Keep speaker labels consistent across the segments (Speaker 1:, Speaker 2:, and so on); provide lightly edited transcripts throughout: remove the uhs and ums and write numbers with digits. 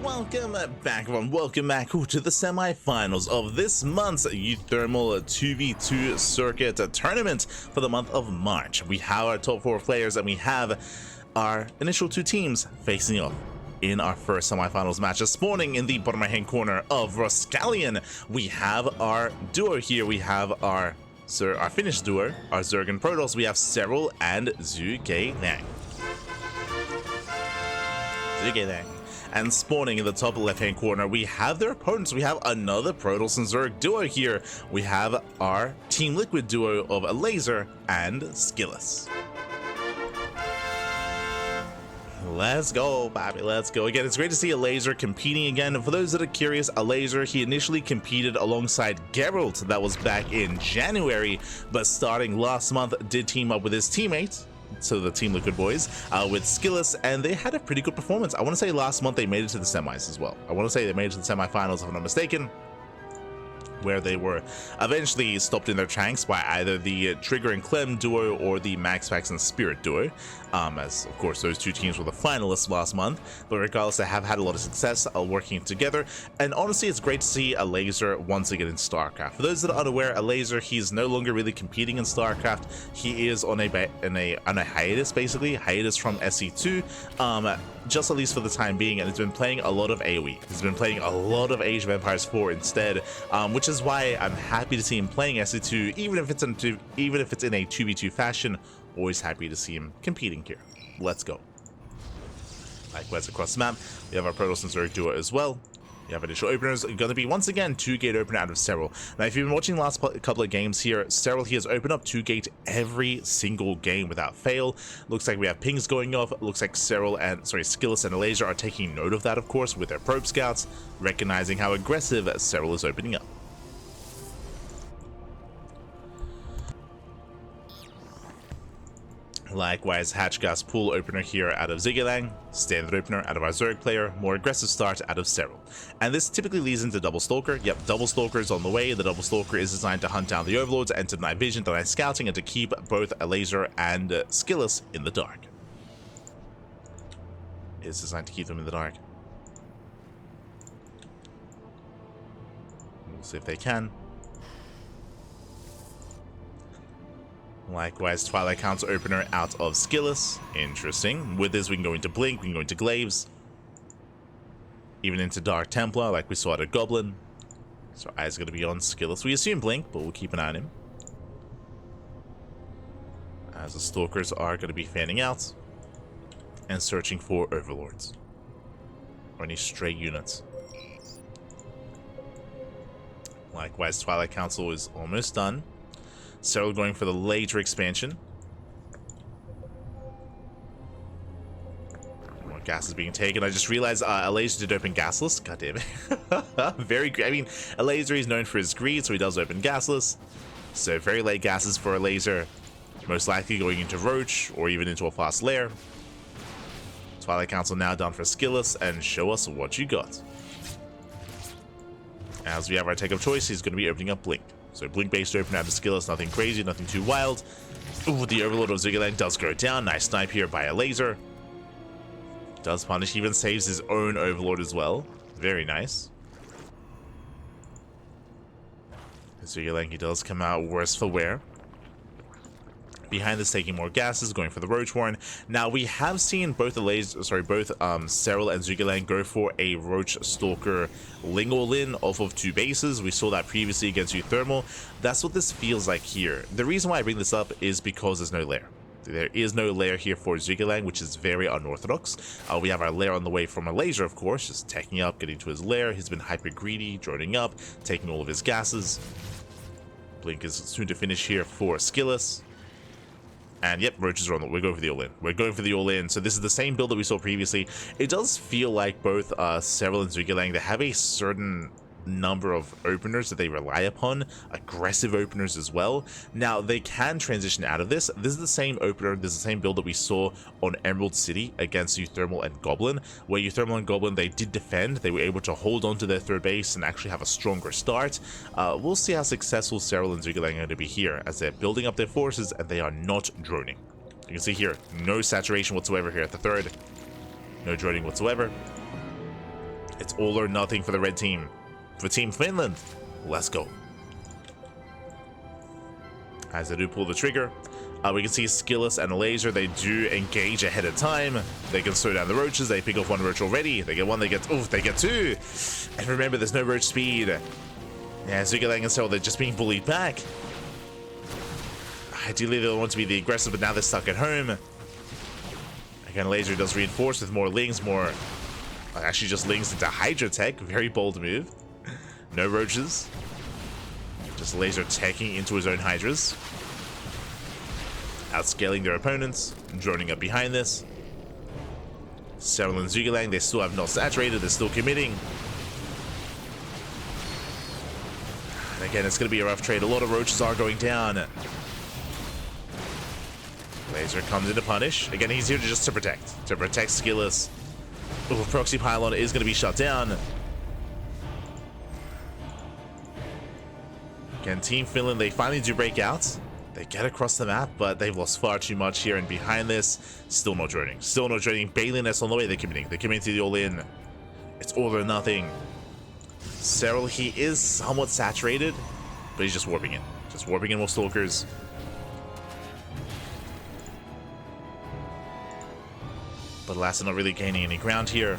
Speaker 1: Welcome back, everyone. Welcome back to the semi-finals of this month's uThermal 2v2 circuit tournament for the month of March. We have our top 4 players and we have our initial 2 teams facing off in our first semi-finals match. Spawning in the bottom right-hand corner of ZhuGeLiang, we have our duo here. We have our Finnish duo, our Zerg and Protoss. We have Serral and ZhuGeLiang. And spawning in the top left-hand corner, we have their opponents. We have another Protoss and Zerg duo here. We have our Team Liquid duo of Elazer and SKillous. Let's go, Bobby, let's go. Again, it's great to see Elazer competing again. And for those that are curious, Elazer, he initially competed alongside Geralt. That was back in January, but starting last month, did team up with his teammates, so the Team Liquid boys, with SKillous, and they had a pretty good performance. I want to say last month they made it to the semis as well. I want to say they made it to the semifinals, if I'm not mistaken, where they were eventually stopped in their tracks by either the Trigger and Clem duo or the MaxPax and Spirit duo, as of course those 2 teams were the finalists last month. But regardless, they have had a lot of success working together, and honestly it's great to see Elazer once again in StarCraft. For those that are unaware, Elazer, he's no longer really competing in StarCraft. He is on a hiatus, basically hiatus from SE2, just at least for the time being, and has been playing a lot of AoE. He's been playing a lot of Age of Empires 4 instead, which is why I'm happy to see him playing SE2, even if it's in a 2v2 fashion. Always happy to see him competing here. Let's go. Likewise across the map, we have our Protoss and Zerg duo as well. We have initial openers, going to be once again 2-gate opener out of Serral. Now, if you've been watching the last couple of games here, Serral, he has opened up 2-gate every single game without fail. Looks like we have pings going off. Looks like SKillous and Elazer are taking note of that, of course, with their probe scouts, recognizing how aggressive Serral is opening up. Likewise, hatch gas pool opener here out of ZhuGeLiang, standard opener out of our Zerg player, more aggressive start out of Serral. And this typically leads into double stalker. Yep, double stalker is on the way. The double stalker is designed to hunt down the overlords and to deny vision, deny scouting, and to keep both Elazer and SKillous in the dark. It's designed to keep them in the dark. We'll see if they can. Likewise, Twilight Council opener out of SKillous. Interesting. With this, we can go into Blink, we can go into Glaives, even into Dark Templar, like we saw at a Goblin. So eyes are going to be on SKillous. We assume Blink, but we'll keep an eye on him, as the Stalkers are going to be fanning out and searching for Overlords or any stray units. Likewise, Twilight Council is almost done. Serral going for the later expansion. More gas is being taken. I just realized Elazer did open gasless. God damn it. Very great. I mean, Elazer is known for his greed, so he does open gasless. So very late gases for Elazer. Most likely going into Roach or even into a fast lair. Twilight Council now done for SKillous, and show us what you got. As we have our take of choice, he's going to be opening up Blink. So Blink-based opener out of SKillous, nothing crazy, nothing too wild. Ooh, the Overlord of ZhuGeLiang does go down. Nice snipe here by Elazer. Does punish, even saves his own Overlord as well. Very nice. ZhuGeLiang, he does come out worse for wear. Behind this, taking more gases, going for the Roach Warren. Now, we have seen both Serral and ZhuGeLiang go for a Roach Stalker Ling all-in off of 2 bases. We saw that previously against uThermal. That's what this feels like here. The reason why I bring this up is because there's no lair. There is no lair here for ZhuGeLiang, which is very unorthodox. We have our lair on the way from Elazer, of course, just teching up, getting to his lair. He's been hyper greedy, droning up, taking all of his gases. Blink is soon to finish here for SKillous. And yep, roaches are on. We're going for the all-in. We're going for the all-in. So this is the same build that we saw previously. It does feel like both Serral and ZhuGeLiang, they have a certain number of openers that they rely upon, aggressive openers as well. Now, they can transition out of this. This is the same opener, this is the same build that we saw on Emerald City against uThermal and Goblin, where uThermal and Goblin, they did defend, they were able to hold on to their third base and actually have a stronger start. We'll see how successful Serral and ZhuGeLiang are going to be here, as they're building up their forces and they are not droning. You can see here, no saturation whatsoever here at the third. No droning whatsoever. It's all or nothing for the red team. For Team Finland, let's go. As they do pull the trigger, we can see SKillous and Elazer, they do engage ahead of time. They can slow down the roaches. They pick off one roach already. They get one, they get two. And remember, there's no roach speed. Yeah, ZhuGeLiang and Serral, they're just being bullied back. Ideally, they want to be the aggressive, but now they're stuck at home. Again, Elazer does reinforce with more lings, actually just lings into Hydra tech. Very bold move. No roaches. Just Elazer teching into his own Hydras. Outscaling their opponents, droning up behind this. Serral and ZhuGeLiang, they still have not saturated, they're still committing. And again, it's going to be a rough trade. A lot of roaches are going down. Elazer comes in to punish. Again, he's here to protect SKillous. Ooh, proxy pylon is going to be shut down. Again, Team Finland, they finally do break out. They get across the map, but they've lost far too much here. And behind this, still no droning. Still no droning. Baliness on the way. They're committing to the all-in. It's all or nothing. Serral, he is somewhat saturated, but he's just warping in. Just warping in with Stalkers. But Elazer not really gaining any ground here.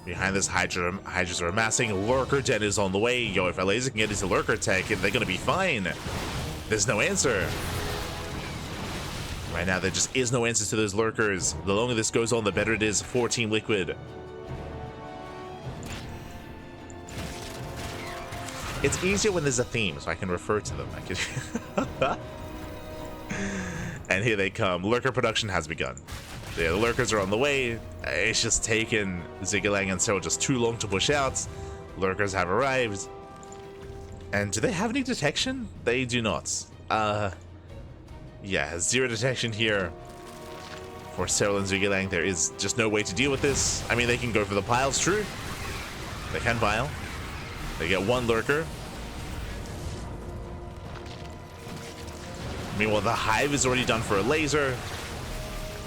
Speaker 1: Behind this, Hydras are amassing. Lurker Den is on the way. Yo, if Elazer can get into Lurker tech, they're gonna be fine. There's no answer. Right now, there just is no answer to those Lurkers. The longer this goes on, the better it is for Team Liquid. It's easier when there's a theme, so I can refer to them. And here they come. Lurker production has begun. The Lurkers are on the way. It's just taken ZhuGeLiang and Serral just too long to push out. Lurkers have arrived. And do they have any detection? They do not. Yeah, 0 detection here for Serral and ZhuGeLiang. There is just no way to deal with this. I mean, they can go for the piles, true. They can pile. They get one Lurker. Meanwhile, the Hive is already done for Elazer.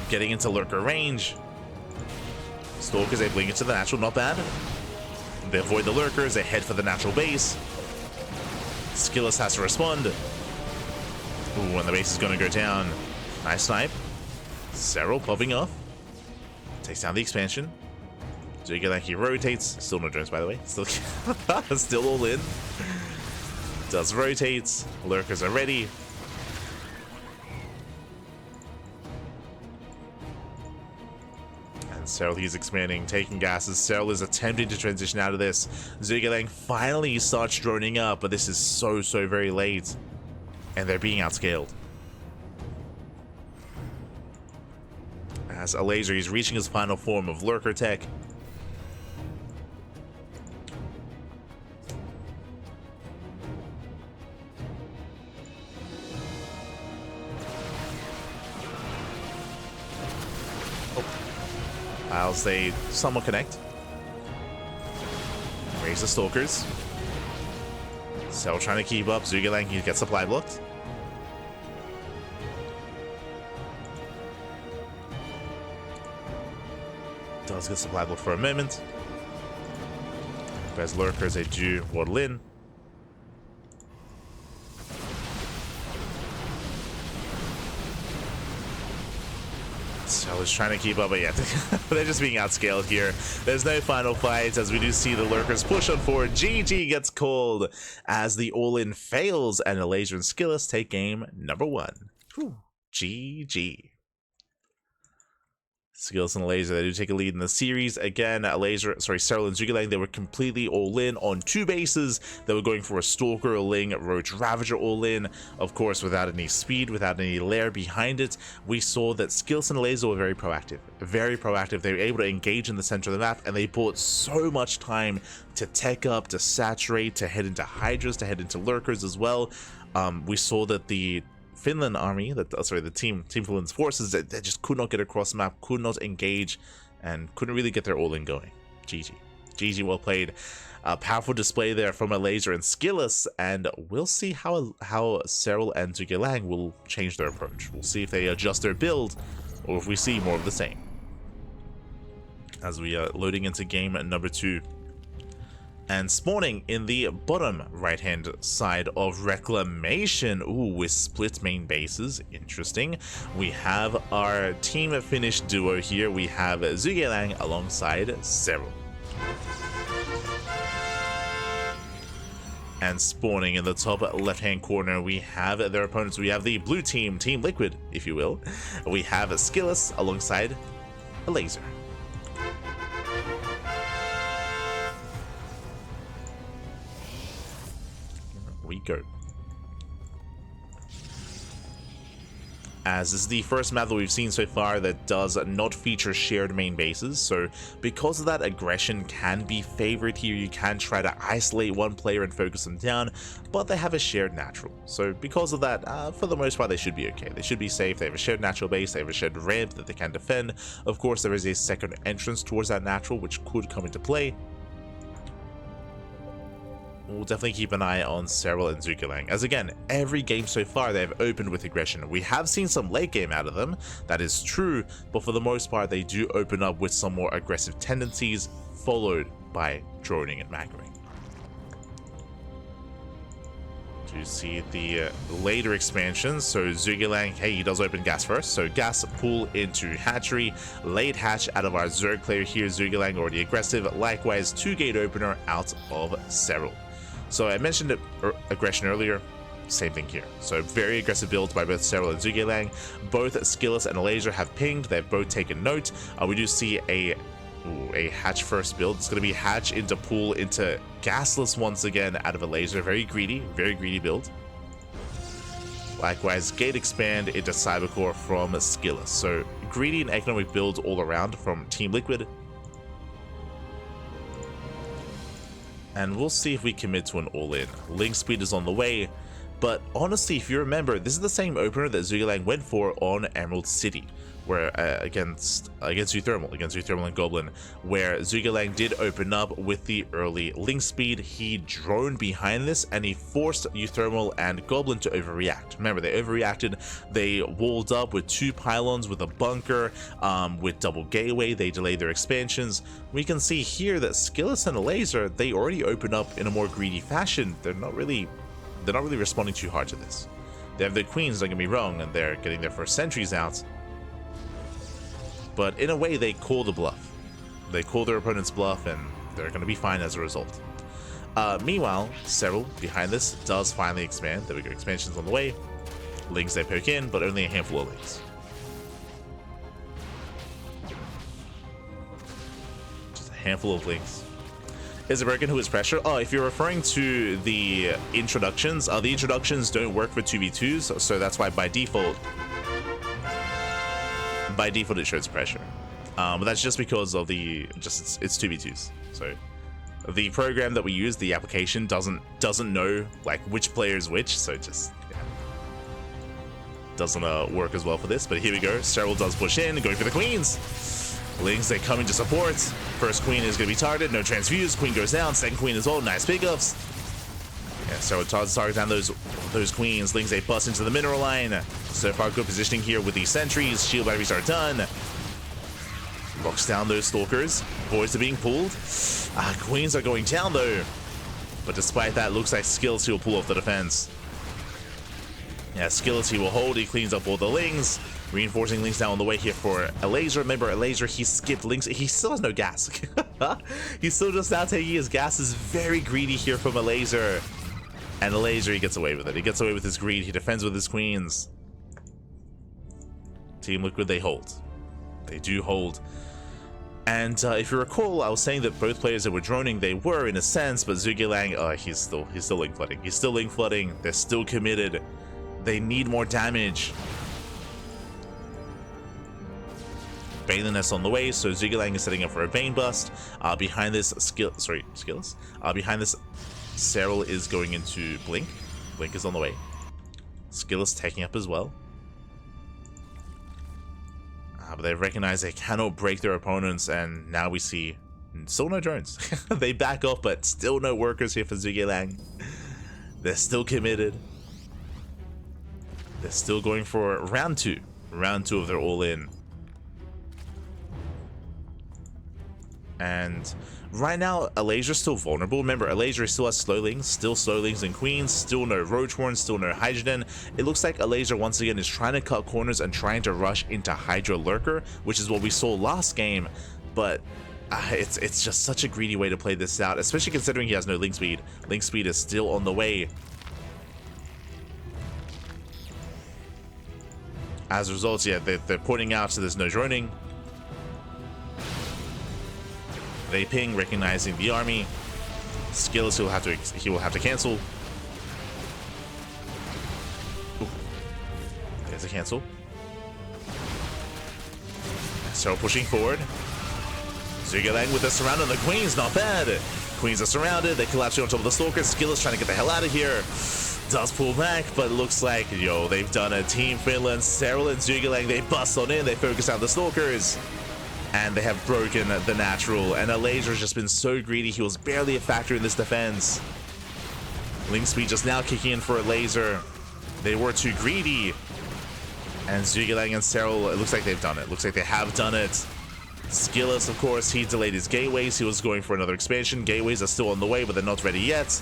Speaker 1: Getting into Lurker range. Stalkers, they blink into the natural, not bad. They avoid the Lurkers, they head for the natural base. SKillous has to respond. Ooh, and the base is going to go down. Nice snipe. Serral popping off. Takes down the expansion. ZhuGeLiang, he rotates. Still no drones, by the way. Still all in. Does rotate. Lurkers are ready. Serral, he's expanding, taking gases. Serral is attempting to transition out of this. ZhuGeLiang finally starts droning up, but this is so very late. And they're being outscaled. As Elazer, he's reaching his final form of Lurker tech. Piles, they somewhat connect. Raise the Stalkers. Serral trying to keep up. ZhuGeLiang, he gets supply blocked. Does get supply blocked for a moment. As Lurkers, they do waddle in. I was trying to keep up, but yeah, they're just being outscaled here. There's no final fights as we do see the Lurkers push on forward. GG gets called as the all-in fails, and Elazer and SKillous take game number 1. Whew. GG. SKillous and Elazer, they do take a lead in the series. Again, Serral and ZhuGeLiang, they were completely all in on 2 bases. They were going for a Stalker, a Ling, Roach Ravager all in. Of course, without any speed, without any lair behind it. We saw that SKillous and Elazer were very proactive. Very proactive. They were able to engage in the center of the map, and they bought so much time to tech up, to saturate, to head into Hydras, to head into Lurkers as well. We saw that the Finland army, the Team Finland's forces, that just could not get across the map, could not engage, and couldn't really get their all-in going. GG, well played. Powerful display there from Elazer and SKillous, and we'll see how Serral and ZhuGeLiang will change their approach. We'll see if they adjust their build, or if we see more of the same. as we are loading into game number 2. And spawning in the bottom right-hand side of Reclamation, ooh, with split main bases, interesting. We have our team finished duo here. We have ZhuGeLiang alongside Serral. And spawning in the top left-hand corner, we have their opponents. We have the blue team, Team Liquid, if you will. We have SKillous alongside Elazer. We go. As this is the first map that we've seen so far that does not feature shared main bases, so because of that, aggression can be favored here. You can try to isolate one player and focus them down, but they have a shared natural. So because of that, for the most part, they should be okay. They should be safe. They have a shared natural base. They have a shared ramp that they can defend. Of course, there is a second entrance towards that natural, which could come into play. We'll definitely keep an eye on Serral and ZhuGeLiang, as again, every game so far they've opened with aggression. We have seen some late game out of them, that is true, but for the most part they do open up with some more aggressive tendencies, followed by droning and macroing. Do you see the later expansions? So ZhuGeLiang, hey, he does open gas first, so gas pull into hatchery, late hatch out of our Zerg player here. ZhuGeLiang already aggressive, likewise 2-gate opener out of Serral. So I mentioned aggression earlier, same thing here. So very aggressive builds by both Serral and ZhuGeLiang. Both SKillous and Elazer have pinged. They've both taken note. We do see a hatch first build. It's going to be hatch into pool into gasless once again out of Elazer. Very greedy build. Likewise, gate expand into cybercore from SKillous. So greedy and economic builds all around from Team Liquid. And we'll see if we commit to an all-in. Link speed is on the way, but honestly, if you remember, this is the same opener that ZhuGeLiang went for on Emerald City, where against uThermal and Goblin, where ZhuGeLiang did open up with the early link speed. He droned behind this and he forced uThermal and Goblin to overreact. Remember, they overreacted. They walled up with 2 pylons, with a bunker, with double gateway. They delayed their expansions. We can see here that SKillous and Elazer, they already opened up in a more greedy fashion. They're not really responding too hard to this. They have their queens, don't get me wrong, and they're getting their first sentries out. But in a way, they call the bluff. They call their opponent's bluff, and they're going to be fine as a result. Meanwhile, Serral, behind this, does finally expand. There we go, expansion's on the way. Links they poke in, but only a handful of links. Just a handful of links. Is it broken? Who is pressure? Oh, if you're referring to the introductions don't work for 2v2s, so that's why by default it shows pressure. But that's just because of it's 2v2s. So the program that we use, the application doesn't know like which player is which, so just doesn't work as well for this. But here we go. Serral does push in, going for the queens. Lings, they come into support. First queen is going to be targeted. No transfuse. Queen goes down. Second queen as well. Nice pickups. Yeah, so target down those queens. Lings, they bust into the mineral line. So far, good positioning here with these sentries. Shield batteries are done. Locks down those stalkers. Boys are being pulled. Queens are going down though. But despite that, looks like SKillous will pull off the defense. Yeah, SKillous, he will hold. He cleans up all the Lings. Reinforcing Links now on the way here for Elazer. Remember, Elazer, he skipped Links. He still has no gas. He's still just now taking his gas. Is very greedy here from Elazer. And Elazer, he gets away with it. He gets away with his greed. He defends with his queens. Team Liquid, they hold. They do hold. And if you recall, I was saying that both players that were droning, they were in a sense, but ZhuGeLiang, he's still link flooding. He's still link flooding. They're still committed. They need more damage. Baneliness on the way, so ZhuGeLiang is setting up for a Bane bust. Behind this, SKillous. Behind this, Serral is going into Blink. Blink is on the way. SKillous taking up as well. But they recognize they cannot break their opponents, and now we see still no drones. They back off, but still no workers here for ZhuGeLiang. They're still committed. They're still going for round two of their all-in. And right now, Elazer's still vulnerable. Remember, Elazer still has slowlings, still slowlings and queens, still no Roachhorn, still no Hydrogen. It looks like Elazer once again is trying to cut corners and trying to rush into Hydra Lurker, which is what we saw last game. But it's just such a greedy way to play this out, especially considering he has no link speed. Link speed is still on the way. As a result, yeah, they're pointing out, so there's no droning. They ping, recognizing the army. SKillous he will have to cancel. Ooh. There's a cancel. So pushing forward. ZhuGeLiang with the surround on the queens, not bad. Queens are surrounded, they collapse on top of the stalker. SKillous trying to get the hell out of here. Does pull back, but it looks like, yo, they've done a Team Finland. Serral and ZhuGeLiang, they bust on in, they focus out the stalkers. And they have broken the natural. And Elazer's just been so greedy, he was barely a factor in this defense. Link speed just now kicking in for Elazer. They were too greedy. And ZhuGeLiang and Serral, it looks like they've done it. Looks like they have done it. SKillous, of course, he delayed his gateways. He was going for another expansion. Gateways are still on the way, but they're not ready yet.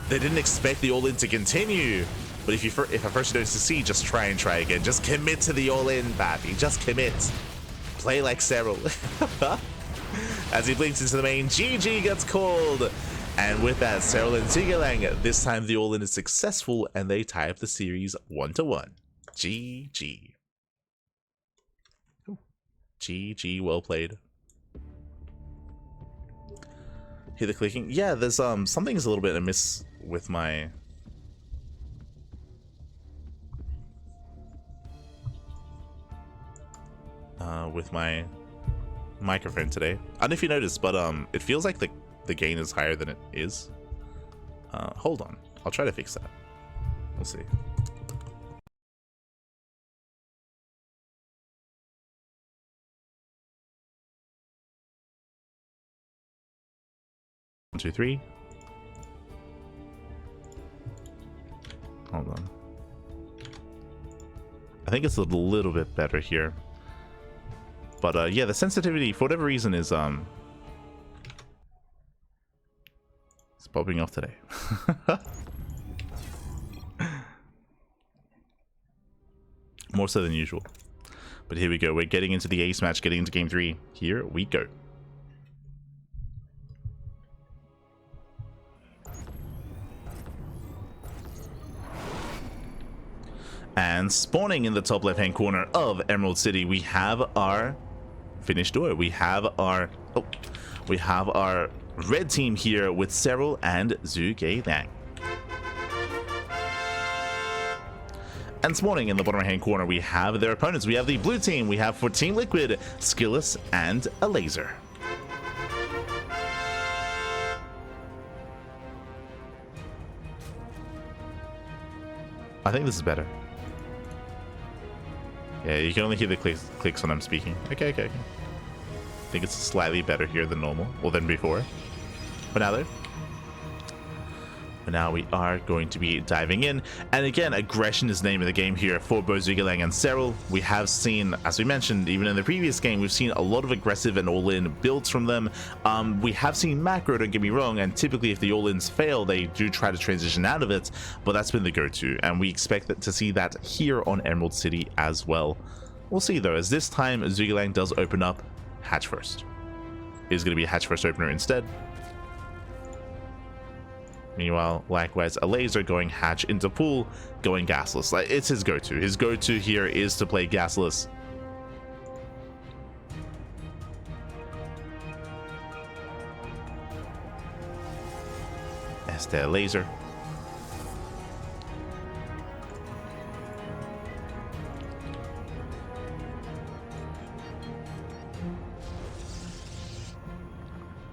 Speaker 1: They didn't expect the all-in to continue. But if at first you don't succeed, just try again. Just commit to the all-in, Pappy. Just commit. Play like Serral. As he blinks into the main, GG gets called. And with that, Serral and ZhuGeLiang, this time the all-in is successful and they tie up the series 1-1. GG. GG, well played. Hear the clicking? Yeah, there's something's a little bit amiss with my microphone today. I don't know if you noticed, but it feels like the gain is higher than it is. Hold on, I'll try to fix that. We'll see. One, two, three. Hold on. I think it's a little bit better here. But yeah, the sensitivity, for whatever reason, is it's popping off today. More so than usual. But here we go. We're getting into the ace match, getting into game 3. Here we go. And spawning in the top left-hand corner of Emerald City, we have our finished duo. We have our red team here with Serral and ZhuGeLiang. And spawning in the bottom right-hand corner, we have their opponents. We have the blue team. We have for Team Liquid, SKillous and Elazer. I think this is better. Yeah, you can only hear the clicks when I'm speaking. Okay. I think it's slightly better here than normal, or than before. But now we are going to be diving in. And again, aggression is the name of the game here for both ZhuGeLiang and Serral. We have seen, as we mentioned, even in the previous game, we've seen a lot of aggressive and all-in builds from them. We have seen macro, don't get me wrong, and typically if the all-ins fail, they do try to transition out of it, but that's been the go-to, and we expect to see that here on Emerald City as well. We'll see though, as this time ZhuGeLiang does open up hatch first. It is going to be a hatch first opener instead. Meanwhile, likewise, Elazer going hatch into pool, going gasless. Like, it's his go-to. His go-to here is to play gasless. That's the Elazer.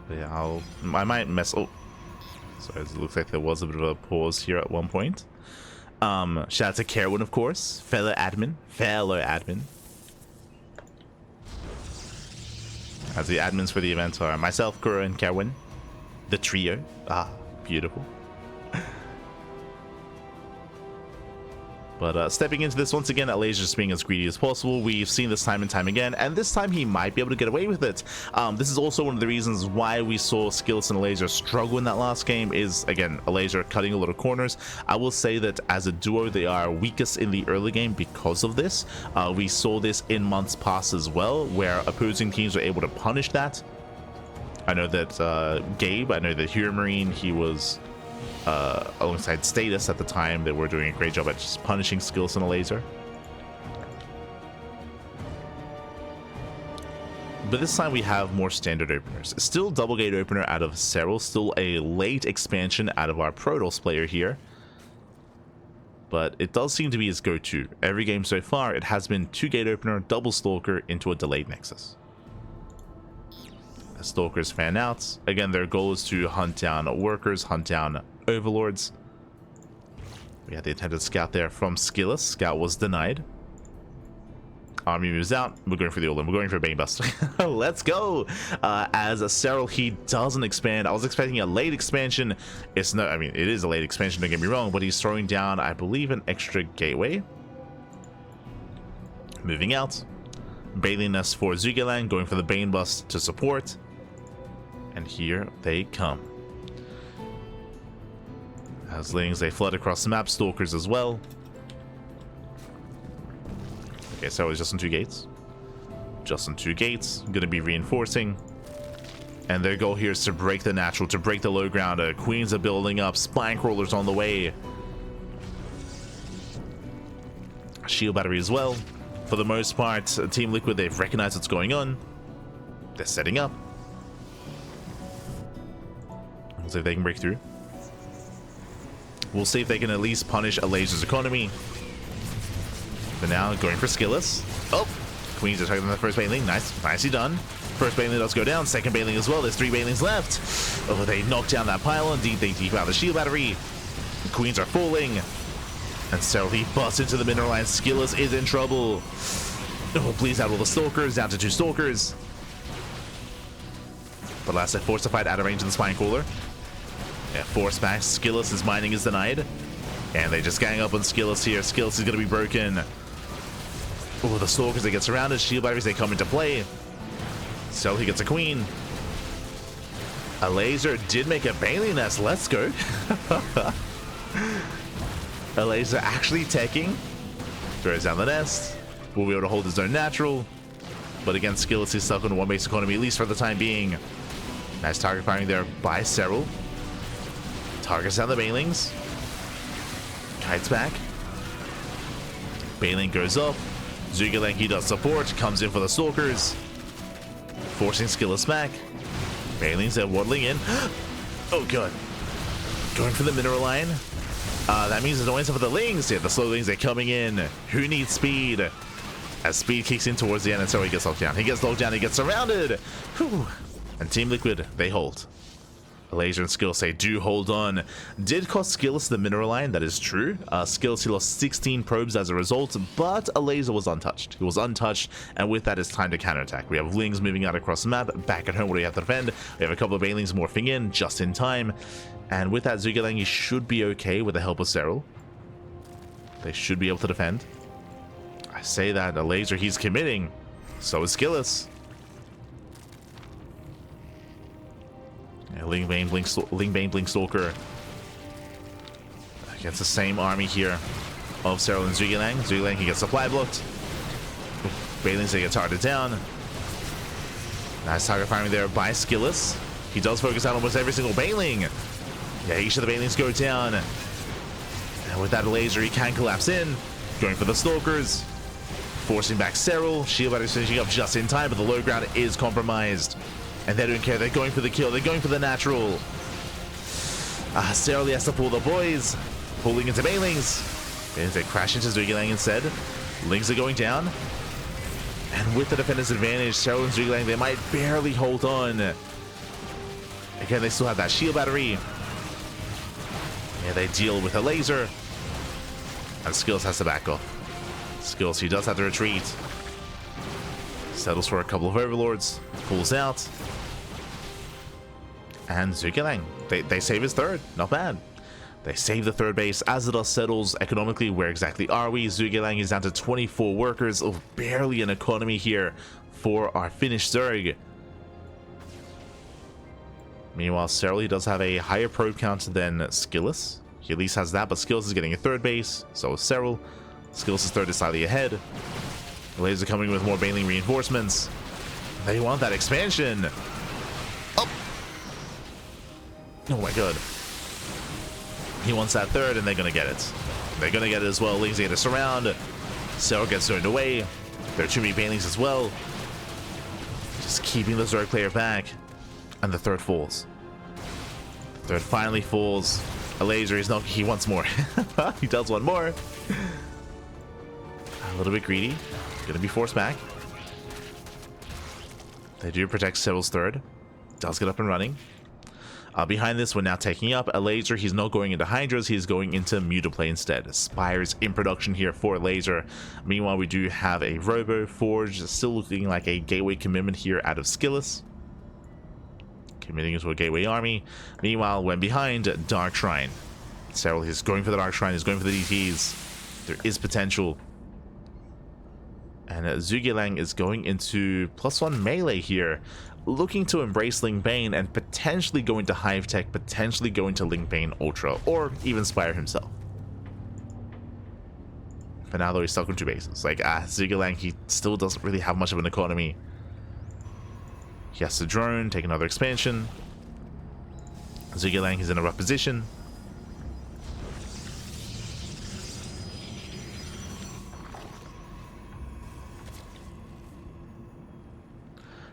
Speaker 1: Yeah, I might mess. Oh. So it looks like there was a bit of a pause here at one point. Shout out to Kerwin, of course, fellow admin. As the admins for the event are myself, Kuro, and Kerwin, the trio. Ah, beautiful. But stepping into this once again, Elazer just being as greedy as possible. We've seen this time and time again, and this time he might be able to get away with it. This is also one of the reasons why we saw SKillous and Elazer struggle in that last game is, again, Elazer cutting a lot of corners. I will say that as a duo, they are weakest in the early game because of this. We saw this in months past as well, where opposing teams were able to punish that. I know that Gabe, I know that Hero Marine, he was... alongside Status at the time, they were doing a great job at just punishing SKillous and Elazer. But this time we have more standard openers. Still double gate opener out of Serral, still a late expansion out of our Protoss player here. But it does seem to be his go-to. Every game so far, it has been 2 gate opener, double Stalker into a delayed Nexus. As Stalkers fan out, again their goal is to hunt down workers, hunt down overlords. We had the attempted scout there from SKillous. Scout was denied. Army moves out. We're going for the all-in. We're going for a Bane Bust. Let's go! As a Serral, he doesn't expand. I was expecting a late expansion. It's not, I mean, it is a late expansion, don't get me wrong, but he's throwing down, I believe, an extra gateway. Moving out. Baneling Nest for ZhuGeLiang, going for the Bane Bust to support. And here they come. As Lings, they flood across the map, Stalkers as well. Okay, so it's just on 2 gates. Just on 2 gates. Gonna be reinforcing. And their goal here is to break the natural, to break the low ground. Queens are building up, spine crawlers on the way. Shield battery as well. For the most part, Team Liquid, they've recognized what's going on. They're setting up. We'll see if they can break through. We'll see if they can at least punish Elazer's economy. For now, going for SKillous. Oh! Queens are targeting the first Baneling. Nicely done. First Baneling does go down. Second Baneling as well. There's 3 Banelings left. Oh, they knock down that pylon. Indeed, they deep out the shield battery. The Queens are falling. And so he busts into the mineral line. SKillous is in trouble. Oh, bleeds out all the Stalkers. Down to 2 Stalkers. But last set fortified out of range of the spine crawler. Yeah, force back. SKillous' mining is denied. And they just gang up on SKillous here. SKillous is going to be broken. Oh, the Stalkers, they get surrounded. Shield batteries, they come into play. So he gets a Queen. Elazer did make a Baneling Nest. Let's go. Elazer actually teching. Throws down the nest. Will be able to hold his own natural. But again, SKillous is stuck on 1 base economy, at least for the time being. Nice target firing there by Serral. Targets down the Banelings. Kites back. Baneling goes up. ZhuGeLiang, he does support. Comes in for the Stalkers. Forcing SKillous back. Banelings, they're waddling in. Oh, God. Going for the mineral line. That means there's no answer for the Lings. Yeah, the slow Lings, they're coming in. Who needs speed? As speed kicks in towards the end, and so he gets locked down. He gets locked down, he gets surrounded. Whew. And Team Liquid, they hold. Elazer and SKillous, they do hold on. Did cost SKillous the mineral line, that is true. SKillous, he lost 16 probes as a result, but Elazer was untouched. He was untouched, and with that, it's time to counterattack. We have Lings moving out across the map. Back at home, what do we have to defend? We have a couple of Banelings morphing in, just in time. And with that, ZhuGeLiang, he should be okay with the help of Serral. They should be able to defend. I say that, Elazer, he's committing. So is SKillous. Yeah, Ling Bane, Blink Stalker. Against the same army here of Serral and ZhuGeLiang. ZhuGeLiang, he gets supply blocked. Banelings, they get targeted down. Nice target firing there by SKillous. He does focus out almost every single Baneling. Yeah, each of the Banelings go down. And with that Elazer, he can collapse in. Going for the Stalkers. Forcing back Serral. Shield battery finishing up just in time, but the low ground is compromised. And they don't care. They're going for the kill. They're going for the natural. Serral has to pull the boys. Pulling into Banelings. Banelings, they crash into ZhuGeLiang instead. Lings are going down. And with the defender's advantage, Serral and ZhuGeLiang, they might barely hold on. Again, they still have that shield battery. Yeah, they deal with a laser. And SKillous has to back off. SKillous, he does have to retreat. Settles for a couple of overlords. Pulls out. And ZhuGeLiang, they save his third. Not bad. They save the third base. As the dust settles, economically, where exactly are we? ZhuGeLiang is down to 24 workers. Oh, barely an economy here for our Finnish Zerg. Meanwhile, Serral, he does have a higher probe count than SKillous. He at least has that, but SKillous is getting a third base. So is Serral. SKillous' third is slightly ahead. Elazer coming with more Baneling reinforcements. They want that expansion. Oh my god. He wants that third, and they're going to get it. They're going to get it as well. Lings get a surround. Serral gets turned away. There are too many Banelings as well. Just keeping the Zerg player back. And the third falls. The third finally falls. Elazer, he wants more. He does want more. A little bit greedy. Going to be forced back. They do protect Serral's third. Does get up and running. Behind this, we're now taking up Elazer. He's not going into Hydras, he's going into Mutaplay instead. Spires in production here for Elazer. Meanwhile, we do have a Robo Forge, still looking like a gateway commitment here out of Skillous. Committing into a gateway army. Meanwhile, when behind, Dark Shrine. Serral is going for the Dark Shrine, he's going for the DTs. There is potential. And ZhuGeLiang is going into +1 melee here, looking to embrace Ling Bane and potentially go into Hive Tech, potentially go into Ling Bane Ultra, or even Spire himself. For now, though, he's stuck on 2 bases. Like, ZhuGeLiang, he still doesn't really have much of an economy. He has to drone, take another expansion. ZhuGeLiang is in a rough position.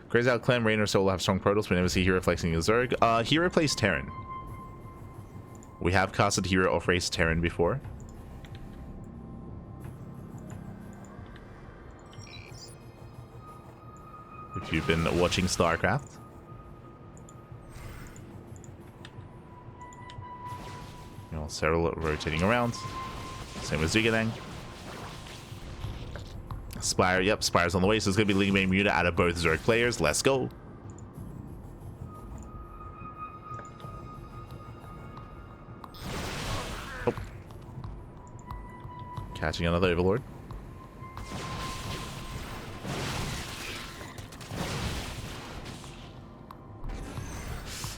Speaker 1: Crazy out Clem, Rainer, Solo have strong Protoss. We never see Hero flexing his Zerg. Hero plays Terran. We have casted Hero off race Terran before. If you've been watching StarCraft. You know, Serral rotating around. Same with ZhuGeLiang. Spire, yep, Spire's on the way, so it's going to be Ling Bane Muta out of both Zerg players. Let's go. Oh. Catching another Overlord.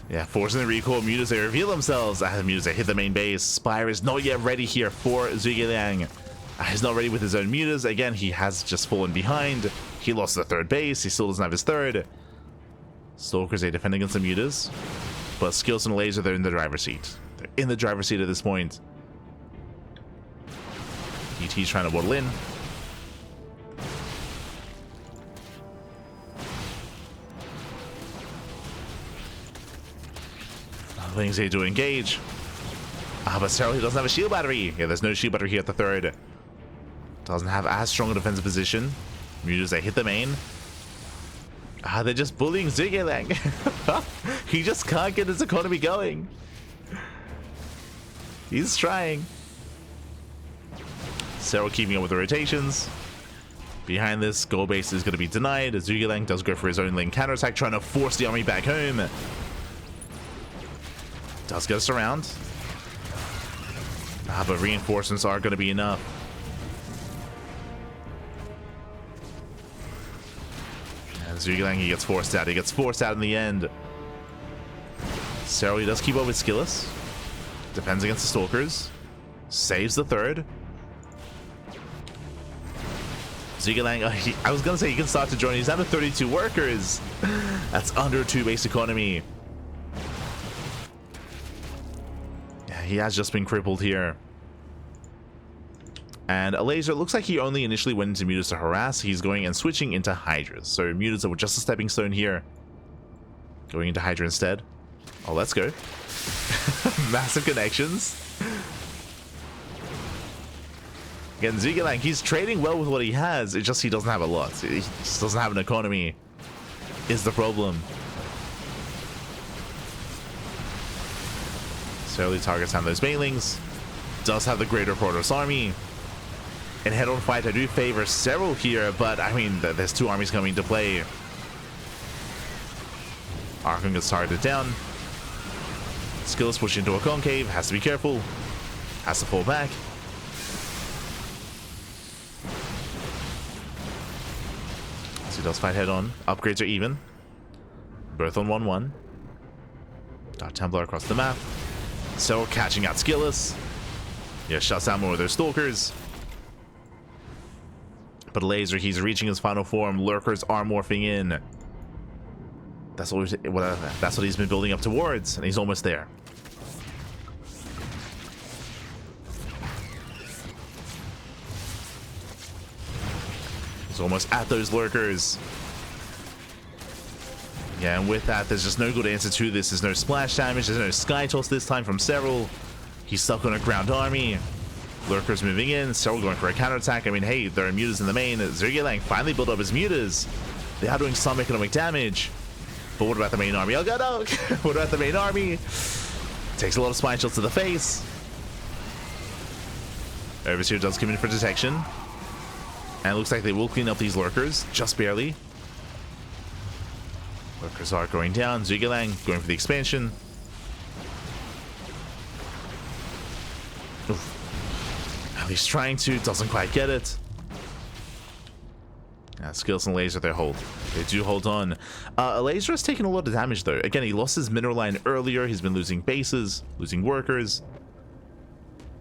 Speaker 1: Yeah, forcing the recall. Mutas, they reveal themselves. Mutas, they hit the main base. Spire is not yet ready here for ZhuGeLiang. He's not ready with his own mutas. Again, he has just fallen behind. He lost the third base. He still doesn't have his third. Stalkers, they defend against the mutas. But Skillous and Elazer, they're in the driver's seat. They're in the driver's seat at this point. DT's trying to waddle in. Things they do engage. But Serral, he doesn't have a shield battery. Yeah, there's no shield battery here at the third. Doesn't have as strong a defensive position. Mutas, they hit the main. They're just bullying ZhuGeLiang. He just can't get his economy going. He's trying. Serral keeping up with the rotations. Behind this, goal base is going to be denied. ZhuGeLiang does go for his own lane counterattack, trying to force the army back home. Does get us around. But reinforcements are going to be enough. And ZhuGeLiang, he gets forced out. He gets forced out in the end. Serral, he does keep up with Skillous. Defends against the Stalkers. Saves the third. ZhuGeLiang, I was going to say he can start to join. He's down to 32 workers. That's under 2 base economy. He has just been crippled here. And Elazer, looks like he only initially went into Mutas to harass. He's going and switching into Hydras. So Mutas were just a stepping stone here. Going into Hydra instead. Oh, let's go. Massive connections. Again, ZhuGeLiang, he's trading well with what he has. It's just he doesn't have a lot. He just doesn't have an economy is the problem. Early targets on those Banelings. Does have the greater Protoss army. In head-on fight, I do favor Serral here, but I mean, there's 2 armies coming into play. Archon gets targeted down. Skillous push into a concave, has to be careful. Has to fall back. So he does fight head on. Upgrades are even. Both on 1-1. Dark Templar across the map. Serral catching out SKillous. Yeah, shuts down more of their stalkers. But Elazer, he's reaching his final form. Lurkers are morphing in. That's what he's been building up towards, and he's almost there. He's almost at those lurkers. Yeah, and with that, there's just no good answer to this. There's no splash damage. There's no sky toss this time from Serral. He's stuck on a ground army. Lurkers moving in. Serral going for a counterattack. I mean, hey, there are mutas in the main. ZhuGeLiang finally built up his mutas. They are doing some economic damage. But what about the main army? Oh god, no! What about the main army? Takes a lot of spine shots to the face. Overseer does come in for detection. And it looks like they will clean up these lurkers, just barely. Lurkers are going down. ZhuGeLiang going for the expansion. Oof. At least trying to, doesn't quite get it. SKillous and Elazer, they hold. They do hold on. Elazer has taken a lot of damage though. Again, he lost his mineral line earlier. He's been losing bases, losing workers.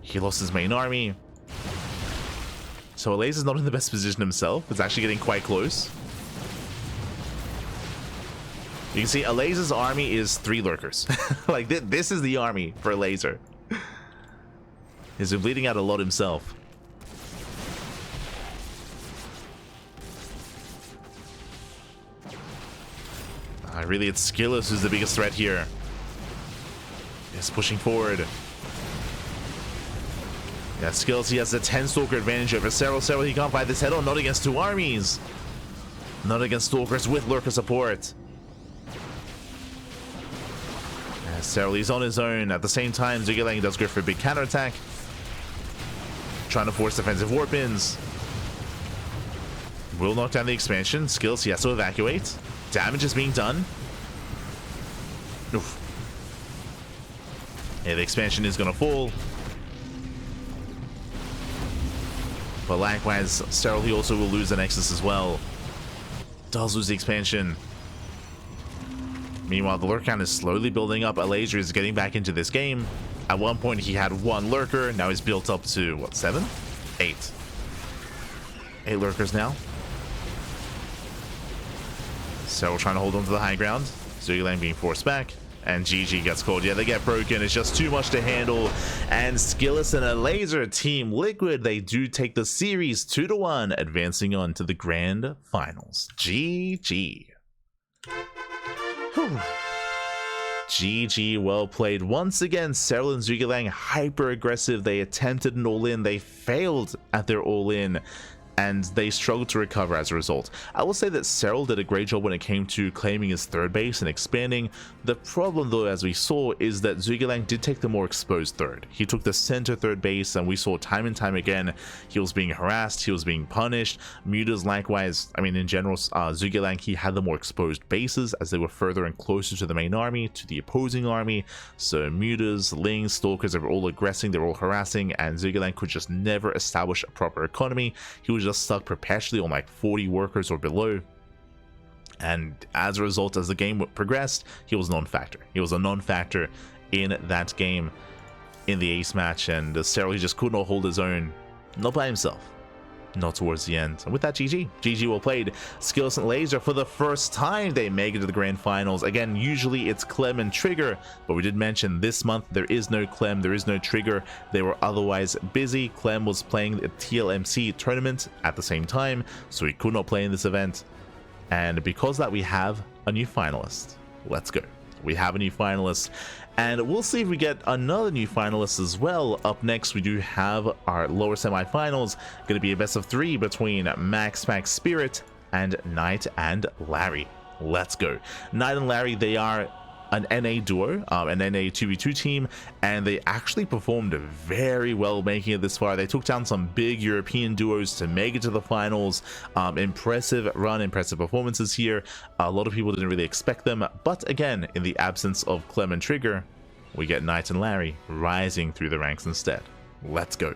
Speaker 1: He lost his main army. So Elazer's not in the best position himself. It's actually getting quite close. You can see Elazer's army is 3 lurkers. Like, this is the army for Elazer. He's been bleeding out a lot himself. Really, it's SKillous who's the biggest threat here. He's pushing forward. Yeah, SKillous, he has a 10 stalker advantage over Serral. Serral, he can't fight this head on, not against 2 armies. Not against stalkers with lurker support. Yeah, Serral, he's on his own. At the same time, ZhuGeLiang does go for a big counterattack. Trying to force defensive warp-ins. Will knock down the expansion. SKillous, he has to evacuate. Damage is being done. Oof. Yeah, the expansion is going to fall. But likewise, Serral, he also will lose the Nexus as well. Does lose the expansion. Meanwhile, the lurk count is slowly building up. Elazer is getting back into this game. At one point, he had 1 lurker. Now he's built up to, what, 7? 8. 8 lurkers now. Serral trying to hold on to the high ground. ZhuGeLiang being forced back. And GG gets called. Yeah, they get broken. It's just too much to handle. And SKillous and Elazer, Team Liquid, they do take the series 2-1, advancing on to the grand finals. GG. Whew. GG, well played. Once again, Serral and ZhuGeLiang hyper aggressive. They attempted an all-in. They failed at their all-in, and they struggled to recover as a result. I will say that Serral did a great job when it came to claiming his 3rd base and expanding. The problem though, as we saw, is that ZhuGeLiang did take the more exposed 3rd. He took the center 3rd base, and we saw time and time again he was being harassed, he was being punished. Mutas likewise, I mean in general, ZhuGeLiang, he had the more exposed bases as they were further and closer to the main army, to the opposing army. So mutas, lings, stalkers, they were all aggressing, they were all harassing, and ZhuGeLiang could just never establish a proper economy. He was just stuck perpetually on like 40 workers or below, and as a result, as the game progressed, he was a non-factor. He was a non-factor in that game, in the ace match, and Serral, he just could not hold his own, not by himself, not towards the end. And with that, GG well played. SKillous and Elazer, for the first time, they make it to the grand finals. Again, usually it's Clem and Trigger, but we did mention this month there is no Clem, there is no Trigger. They were otherwise busy. Clem was playing the TLMC tournament at the same time, so he could not play in this event. And because of that, we have a new finalist. Let's go. We have a new finalist, and we'll see if we get another new finalist as well. Up next, we do have our lower semifinals. Going to be a best of 3 between Max Spirit and Knight and Larry. Let's go. Knight and Larry, they are an NA duo, an NA 2v2 team, and they actually performed very well making it this far. They took down some big European duos to make it to the finals. Impressive run, impressive performances here. A lot of people didn't really expect them, but again, in the absence of Clem and Trigger, we get Knight and Larry rising through the ranks instead. let's go.